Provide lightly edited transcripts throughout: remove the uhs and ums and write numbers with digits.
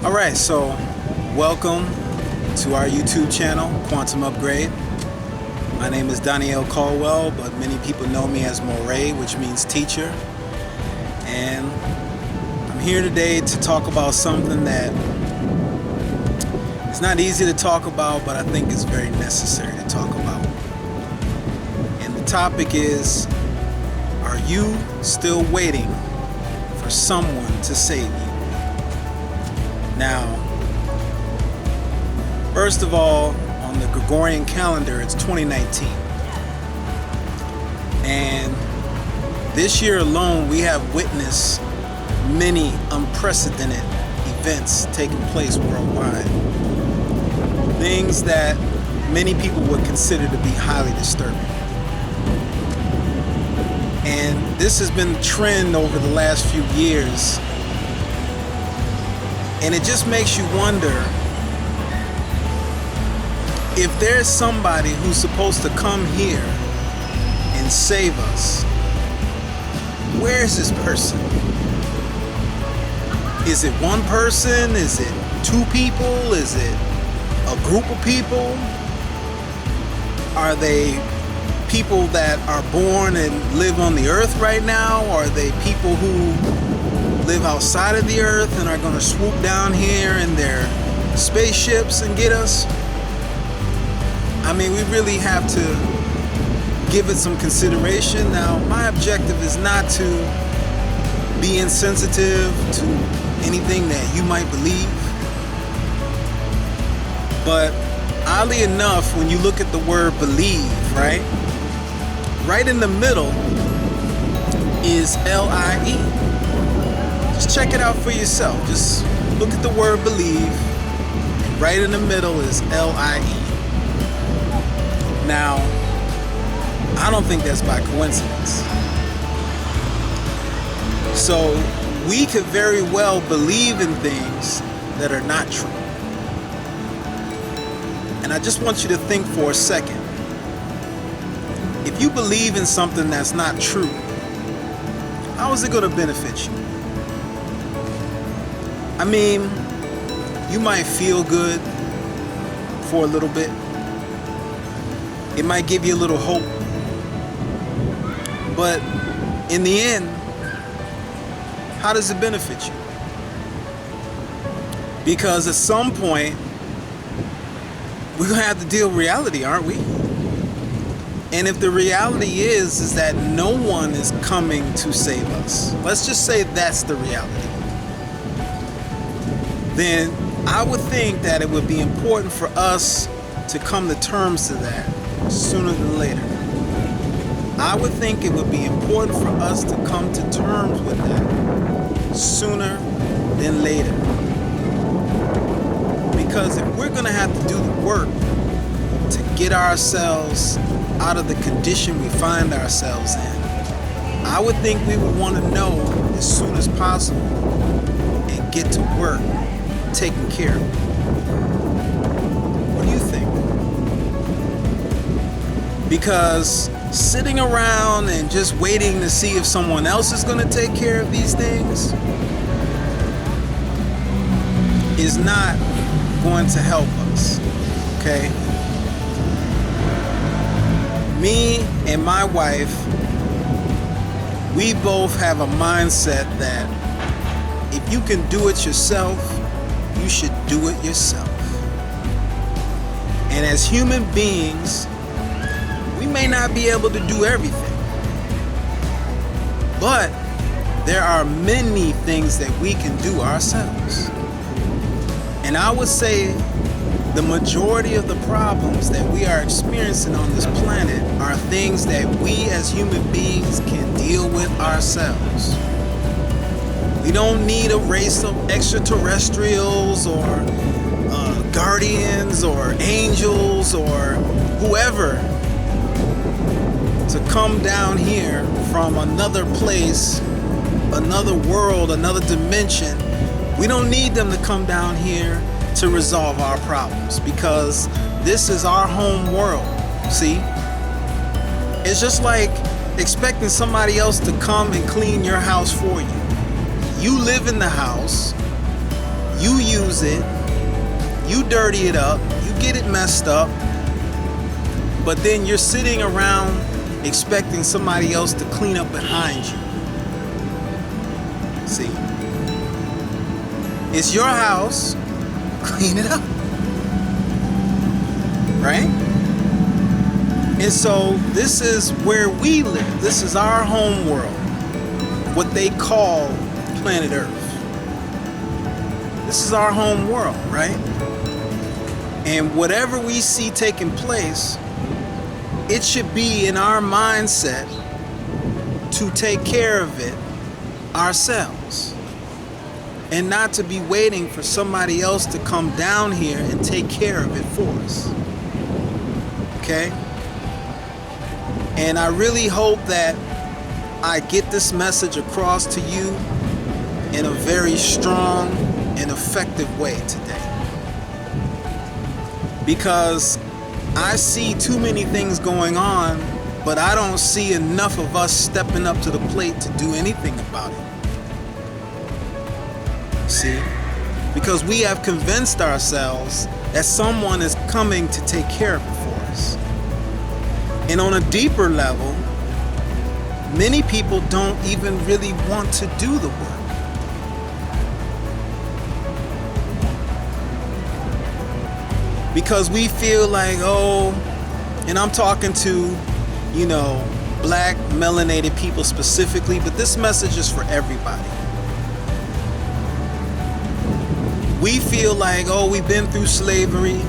Alright, so welcome to our YouTube channel, Quantum Upgrade. My name is Danielle Caldwell, but many people know me as Moray, which means teacher. And I'm here today to talk about something that it's not easy to talk about, but I think it's very necessary to talk about. And the topic is, are you still waiting for someone to save you? Now, first of all, on the Gregorian calendar, it's 2019. And this year alone, we have witnessed many unprecedented events taking place worldwide. Things that many people would consider to be highly disturbing. And this has been the trend over the last few years. And it just makes you wonder if there's somebody who's supposed to come here and save us. Where is this person? Is it one person? Is it two people? Is it a group of people? Are they people that are born and live on the earth right now? Or are they people who live outside of the earth and are going to swoop down here in their spaceships and get us? I mean, we really have to give it some consideration. Now, my objective is not to be insensitive to anything that you might believe. But oddly enough, when you look at the word believe, right in the middle is L-I-E. Just check it out for yourself. Just look at the word believe. Right in the middle is L-I-E. Now, I don't think that's by coincidence. So, we could very well believe in things that are not true. And I just want you to think for a second. If you believe in something that's not true, how is it going to benefit you? I mean, you might feel good for a little bit. It might give you a little hope. But in the end, how does it benefit you? Because at some point, we're going to have to deal with reality, aren't we? And if the reality is that no one is coming to save us, let's just say that's the reality, then I would think that it would be important for us to come to terms to that sooner than later. I would think it would be important for us to come to terms with that sooner than later. Because if we're going to have to do the work to get ourselves out of the condition we find ourselves in, I would think we would want to know as soon as possible and get to work taking care of it. What do you think? Because sitting around and just waiting to see if someone else is going to take care of these things is not going to help us, okay? Me and my wife, we both have a mindset that if you can do it yourself, you should do it yourself. And as human beings, we may not be able to do everything, but there are many things that we can do ourselves. And I would say the majority of the problems that we are experiencing on this planet are things that we as human beings can deal with ourselves. We don't need a race of extraterrestrials or guardians or angels or whoever to come down here from another place, another world, another dimension. We don't need them to come down here to resolve our problems, because this is our home world. See? It's just like expecting somebody else to come and clean your house for you. You live in the house. You use it, you dirty it up, you get it messed up, but then you're sitting around expecting somebody else to clean up behind you. See? It's your house, clean it up. Right? And so this is where we live. This is our home world. What they call planet Earth. This is our home world, right? And whatever we see taking place, it should be in our mindset to take care of it ourselves. And not to be waiting for somebody else to come down here and take care of it for us. Okay? And I really hope that I get this message across to you in a very strong and effective way today. Because I see too many things going on, but I don't see enough of us stepping up to the plate to do anything about it. See? Because we have convinced ourselves that someone is coming to take care of it for us. And on a deeper level, many people don't even really want to do the work. Because we feel like, oh, and I'm talking to, black melanated people specifically, but this message is for everybody. We feel like, oh, we've been through slavery.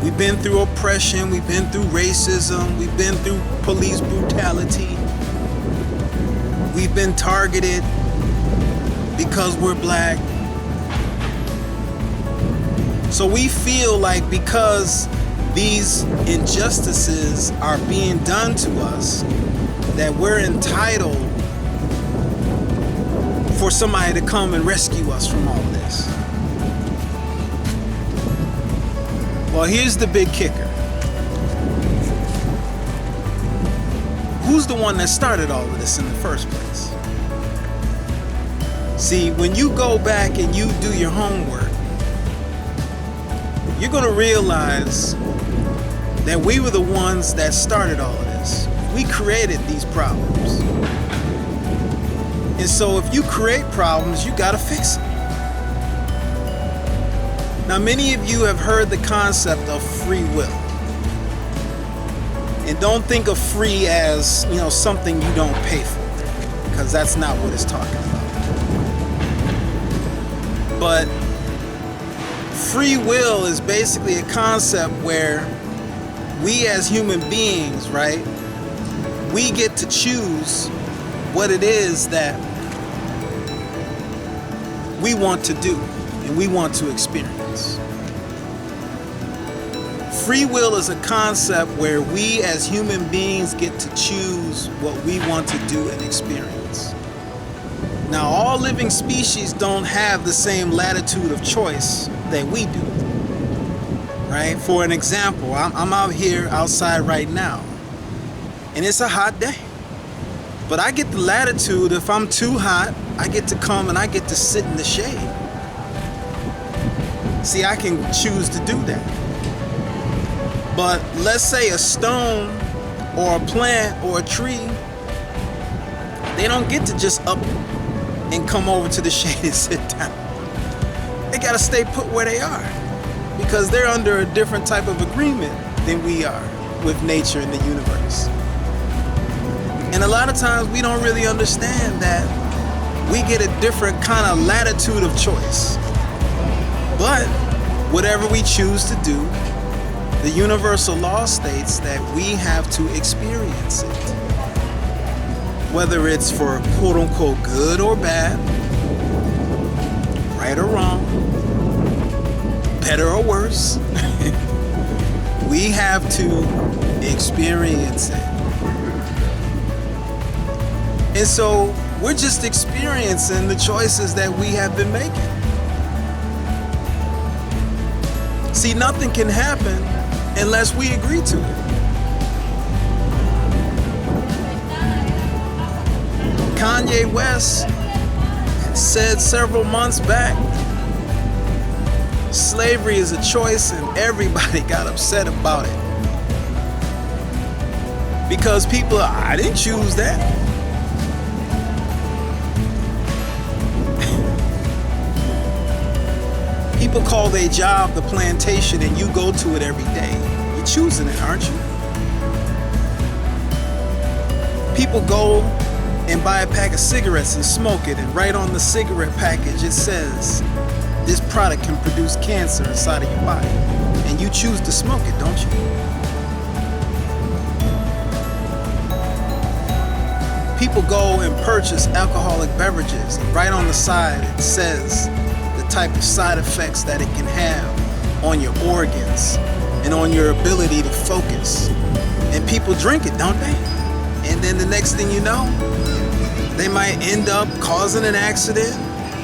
We've been through oppression. We've been through racism. We've been through police brutality. We've been targeted because we're black. So we feel like because these injustices are being done to us, that we're entitled for somebody to come and rescue us from all of this. Well, here's the big kicker. Who's the one that started all of this in the first place? See, when you go back and you do your homework, you're going to realize that we were the ones that started all of this. We created these problems. And so if you create problems, you got to fix them. Now, many of you have heard the concept of free will. And don't think of free as, something you don't pay for, because that's not what it's talking about. But free will is basically a concept where we as human beings, right, we get to choose what it is that we want to do and we want to experience. Free will is a concept where we as human beings get to choose what we want to do and experience. Now, all living species don't have the same latitude of choice that we do, right? For an example, I'm out here outside right now, and it's a hot day. But I get the latitude. If I'm too hot, I get to come and I get to sit in the shade. See, I can choose to do that. But let's say a stone or a plant or a tree, they don't get to just up and come over to the shade and sit down. They gotta stay put where they are because they're under a different type of agreement than we are with nature and the universe. And a lot of times we don't really understand that we get a different kind of latitude of choice. But whatever we choose to do, the universal law states that we have to experience it. Whether it's for quote unquote good or bad, right or wrong, better or worse, we have to experience it. And so we're just experiencing the choices that we have been making. See, nothing can happen unless we agree to it. Kanye West said several months back, slavery is a choice, and everybody got upset about it. Because people, I didn't choose that. People call their job the plantation, and you go to it every day. You're choosing it, aren't you? People go and buy a pack of cigarettes and smoke it, and right on the cigarette package it says, this product can produce cancer inside of your body. And you choose to smoke it, don't you? People go and purchase alcoholic beverages, and right on the side it says the type of side effects that it can have on your organs and on your ability to focus. And people drink it, don't they? And then the next thing you know, they might end up causing an accident,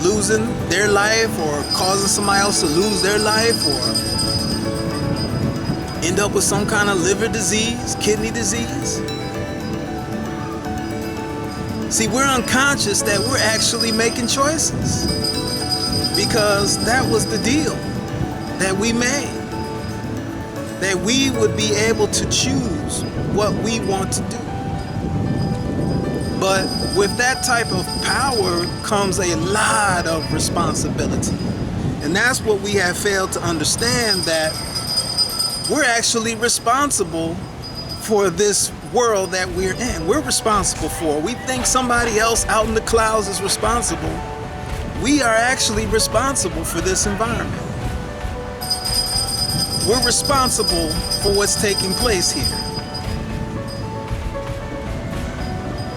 losing their life, or causing somebody else to lose their life, or end up with some kind of liver disease, kidney disease. See, we're unconscious that we're actually making choices, because that was the deal that we made, that we would be able to choose what we want to do. But with that type of power comes a lot of responsibility. And that's what we have failed to understand, that we're actually responsible for this world that we're in. We're responsible for. We think somebody else out in the clouds is responsible. We are actually responsible for this environment. We're responsible for what's taking place here.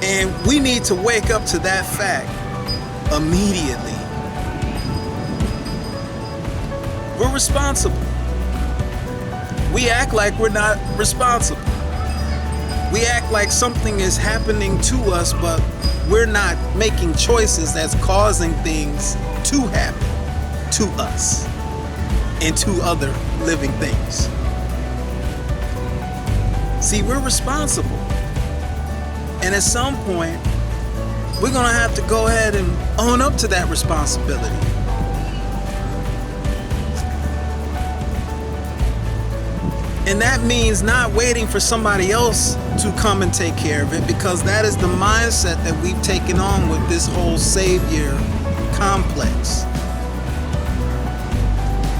And we need to wake up to that fact immediately. We're responsible. We act like we're not responsible. We act like something is happening to us, but we're not making choices that's causing things to happen to us and to other living things. See, we're responsible. And at some point, we're going to have to go ahead and own up to that responsibility. And that means not waiting for somebody else to come and take care of it, because that is the mindset that we've taken on with this whole savior complex.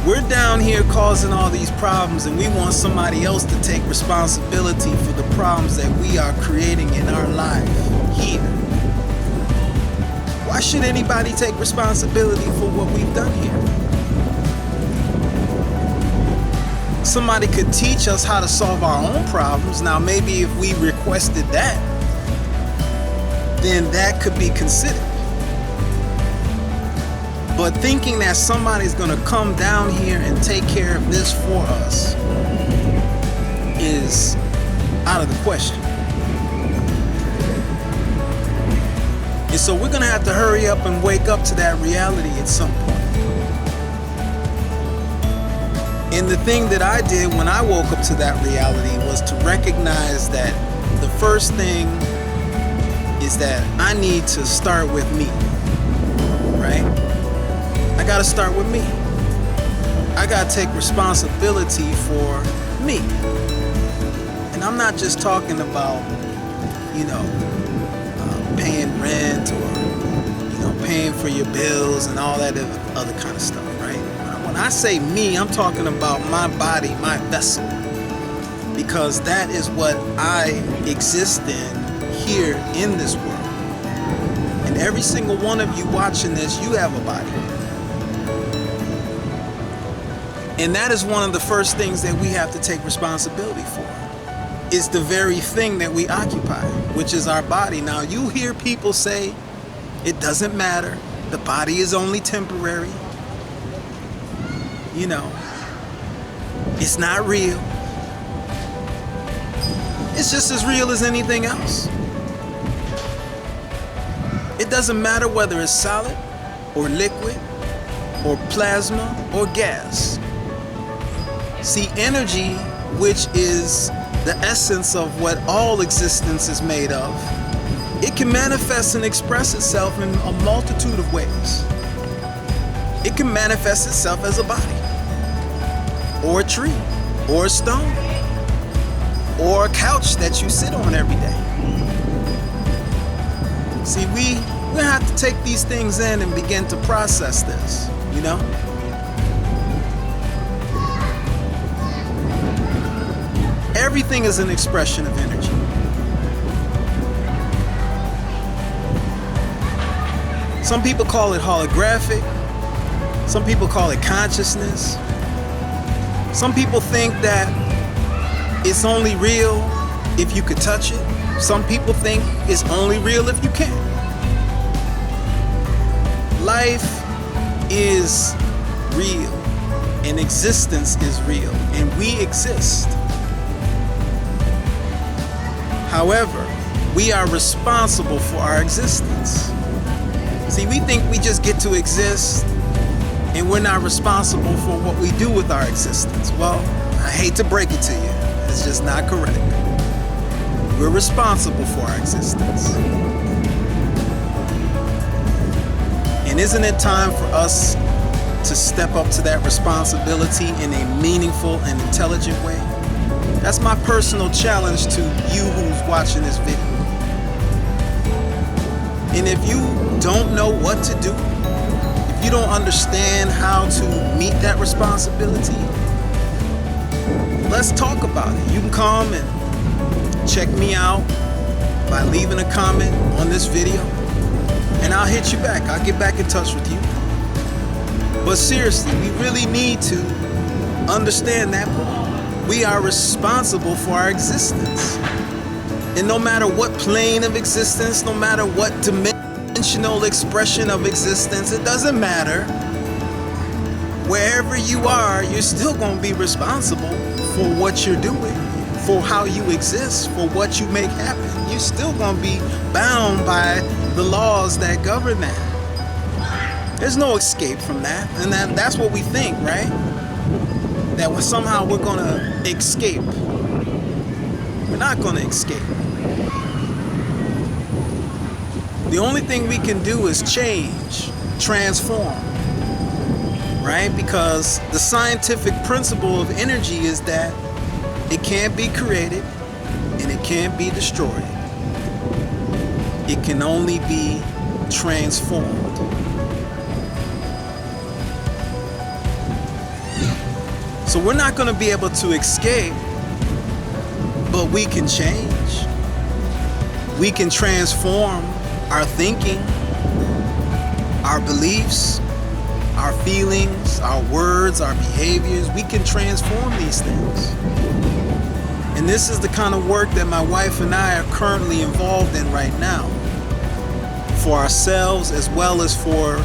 We're down here causing all these problems, and we want somebody else to take responsibility for the problems that we are creating in our life here. Why should anybody take responsibility for what we've done here? Somebody could teach us how to solve our own problems. Now, maybe if we requested that, then that could be considered. But thinking that somebody's going to come down here and take care of this for us is out of the question. And so we're going to have to hurry up and wake up to that reality at some point. And the thing that I did when I woke up to that reality was to recognize that the first thing is that I need to start with me, right? I gotta start with me. I gotta take responsibility for me. And I'm not just talking about, paying rent or, paying for your bills and all that other kind of stuff, right? When I say me, I'm talking about my body, my vessel. Because that is what I exist in here in this world. And every single one of you watching this, you have a body. And that is one of the first things that we have to take responsibility for. It's the very thing that we occupy, which is our body. Now, you hear people say, it doesn't matter. The body is only temporary. It's not real. It's just as real as anything else. It doesn't matter whether it's solid or liquid or plasma or gas. See, energy, which is the essence of what all existence is made of, it can manifest and express itself in a multitude of ways. It can manifest itself as a body, or a tree, or a stone, or a couch that you sit on every day. See, we're gonna have to take these things in and begin to process this, you know? Everything is an expression of energy. Some people call it holographic. Some people call it consciousness. Some people think that it's only real if you could touch it. Some people think it's only real if you can. Life is real, and existence is real, and we exist. However, we are responsible for our existence. See, we think we just get to exist and we're not responsible for what we do with our existence. Well, I hate to break it to you. It's just not correct. We're responsible for our existence. And isn't it time for us to step up to that responsibility in a meaningful and intelligent way? That's my personal challenge to you who's watching this video. And if you don't know what to do, if you don't understand how to meet that responsibility, let's talk about it. You can come and check me out by leaving a comment on this video, and I'll hit you back. I'll get back in touch with you. But seriously, we really need to understand that we are responsible for our existence. And no matter what plane of existence, no matter what dimensional expression of existence, it doesn't matter. Wherever you are, you're still going to be responsible for what you're doing, for how you exist, for what you make happen. You're still going to be bound by the laws that govern that. There's no escape from that. And that's what we think, right? That somehow we're going to escape. We're not going to escape. The only thing we can do is change, transform, right? Because the scientific principle of energy is that it can't be created and it can't be destroyed. It can only be transformed. So we're not going to be able to escape, but we can change. We can transform our thinking, our beliefs, our feelings, our words, our behaviors. We can transform these things. And this is the kind of work that my wife and I are currently involved in right now, for ourselves as well as for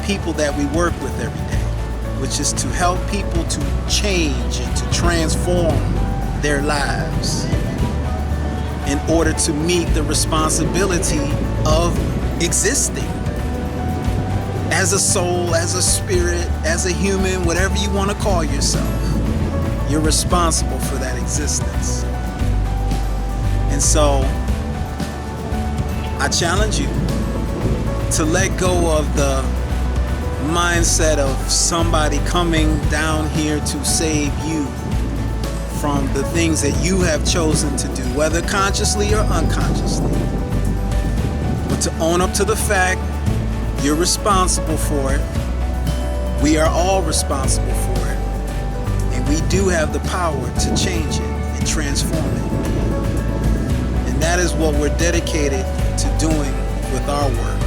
people that we work with every day, which is to help people to change and to transform their lives in order to meet the responsibility of existing as a soul, as a spirit, as a human, whatever you want to call yourself. You're responsible for that existence. And so I challenge you to let go of the mindset of somebody coming down here to save you from the things that you have chosen to do, whether consciously or unconsciously. But to own up to the fact you're responsible for it. We are all responsible for it. And we do have the power to change it and transform it. And that is what we're dedicated to doing with our work.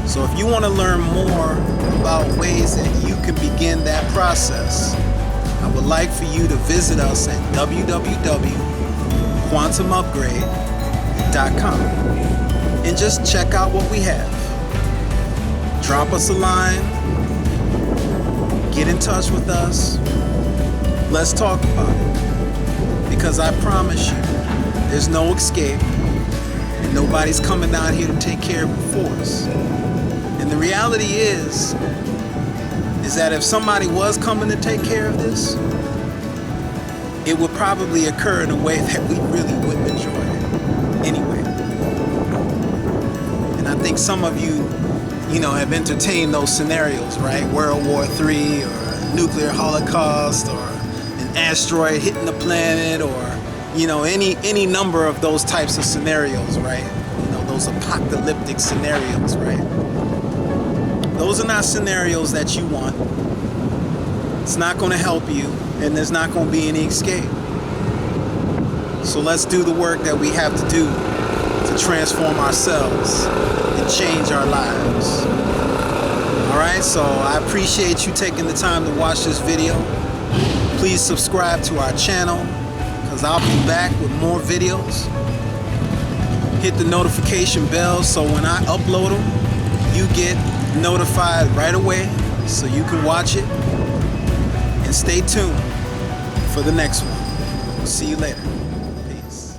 So if you want to learn more about ways that you can begin that process, I would like for you to visit us at www.quantumupgrade.com and just check out what we have. Drop us a line, get in touch with us, let's talk about it. Because I promise you, there's no escape, and nobody's coming down here to take care of it for us. And the reality is that if somebody was coming to take care of this, it would probably occur in a way that we really wouldn't enjoy it anyway. And I think some of you, have entertained those scenarios, right? World War III, or a nuclear holocaust, or an asteroid hitting the planet, or any number of those types of scenarios, right? Those apocalyptic scenarios, right? Those are not scenarios that you want. It's not going to help you, and there's not going to be any escape. So let's do the work that we have to do to transform ourselves and change our lives. Alright, so I appreciate you taking the time to watch this video. Please subscribe to our channel, because I'll be back with more videos. Hit the notification bell so when I upload them, you get notified right away so you can watch it. And stay tuned for the next one. See you later. Peace.